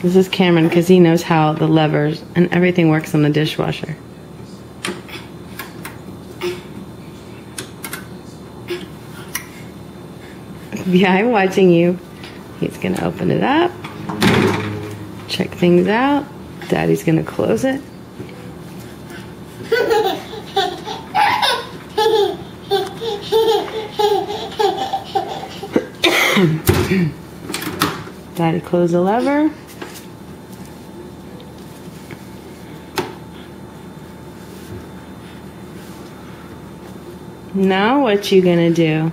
This is Cameron because he knows how the levers and everything works on the dishwasher. Yeah, I'm watching you. He's going to open it up, check things out. Daddy's going to close it. Daddy close the lever. Now what you gonna do?